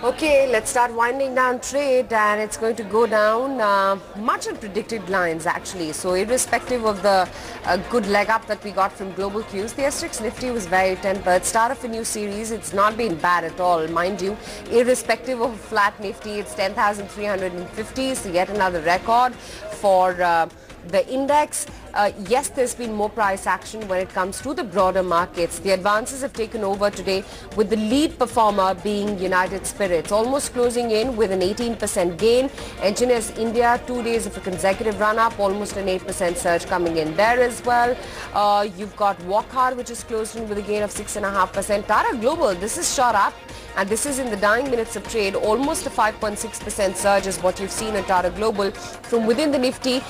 Okay, let's start winding down trade, and it's going to go down much on predicted lines actually. So irrespective of the good leg up that we got from global cues, the SX Nifty was very tempered. Start of a new series, it's not been bad at all, mind you. Irrespective of a flat Nifty, it's 10,350, so yet another record for the index. Yes, there's been more price action when it comes to the broader markets. The advances have taken over today, with the lead performer being United Spirits, almost closing in with an 18% gain. Engineers India, 2 days of a consecutive run-up, almost an 8% surge coming in there as well. You've got Wockhardt, which is closed in with a gain of 6.5%. Tata Global, this is shot up, and this is in the dying minutes of trade. Almost a 5.6% surge is what you've seen in Tata Global. From within the Nifty,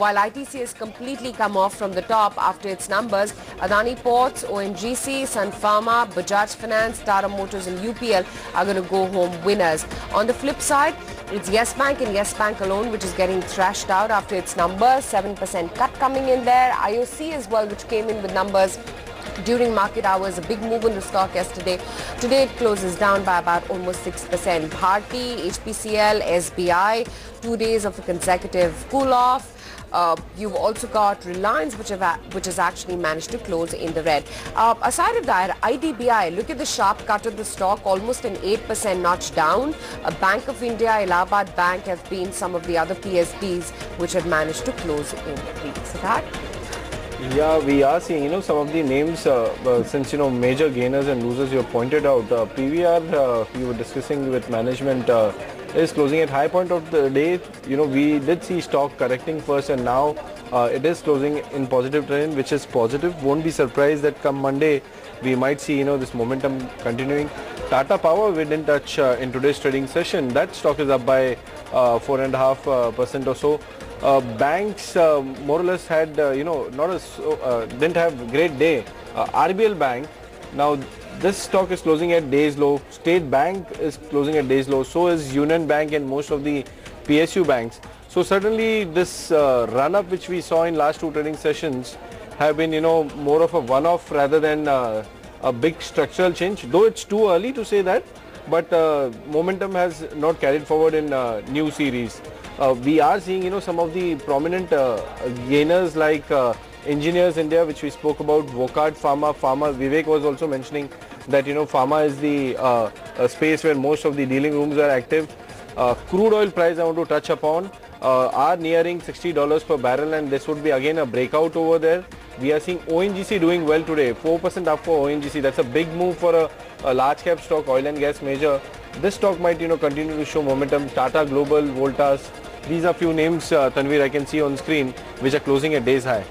while ITC has completely come off from the top after its numbers, Adani Ports, ONGC, Sun Pharma, Bajaj Finance, Tata Motors and UPL are going to go home winners. On the flip side, it's Yes Bank and Yes Bank alone which is getting thrashed out after its numbers. 7% cut coming in there. IOC as well, which came in with numbers during market hours, a big move in the stock yesterday. Today it closes down by about almost 6%. Bharti, HPCL, SBI, 2 days of a consecutive cool-off. You've also got Reliance, which has actually managed to close in the red. Aside of that, IDBI, look at the sharp cut of the stock, almost an 8% notch down. Bank of India, Allahabad Bank have been some of the other PSBs which have managed to close in the week. So that. Yeah, we are seeing, some of the names, since, major gainers and losers you have pointed out. PVR, we were discussing with management, is closing at high point of the day. We did see stock correcting first, and now it is closing in positive trend, which is positive. Won't be surprised that come Monday, we might see, this momentum continuing. Tata Power, we didn't touch in today's trading session. That stock is up by 4.5% or so. Banks more or less had, didn't have great day. RBL Bank, now this stock is closing at day's low. State Bank is closing at day's low. So is Union Bank and most of the PSU banks. So certainly this run-up which we saw in last two trading sessions have been, more of a one-off rather than a big structural change. Though it's too early to say that, but momentum has not carried forward in new series. We are seeing, some of the prominent gainers like Engineers India, which we spoke about, Wockhardt, Pharma. Vivek was also mentioning that, Pharma is the space where most of the dealing rooms are active. Crude oil price I want to touch upon are nearing $60 per barrel, and this would be again a breakout over there. We are seeing ONGC doing well today, 4% up for ONGC. That's a big move for a large cap stock, oil and gas major. This stock might, continue to show momentum. Tata Global, Voltas, these are few names, Tanveer, I can see on screen, which are closing at day's high.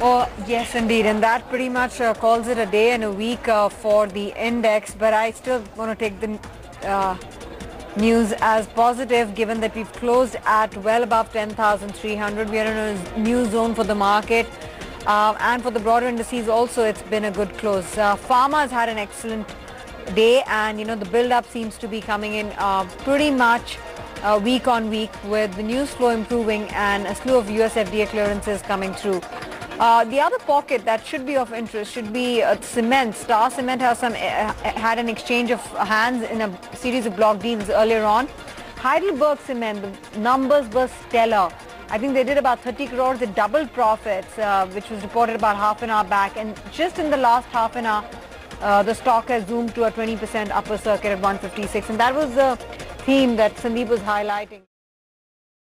Oh, yes, indeed. And that pretty much calls it a day and a week for the index. But I still want to take the news as positive, given that we've closed at well above 10,300. We are in a new zone for the market. And for the broader indices also, it's been a good close. Pharma has had an excellent day, and, the build-up seems to be coming in pretty much week on week, with the news flow improving and a slew of US FDA clearances coming through. The other pocket that should be of interest should be cement. Star Cement has had an exchange of hands in a series of block deals earlier on. Heidelberg Cement, the numbers were stellar. I think they did about 30 crores. They doubled profits, which was reported about half an hour back. And just in the last half an hour, the stock has zoomed to a 20% upper circuit at 156. And that was the theme that Sandeep was highlighting.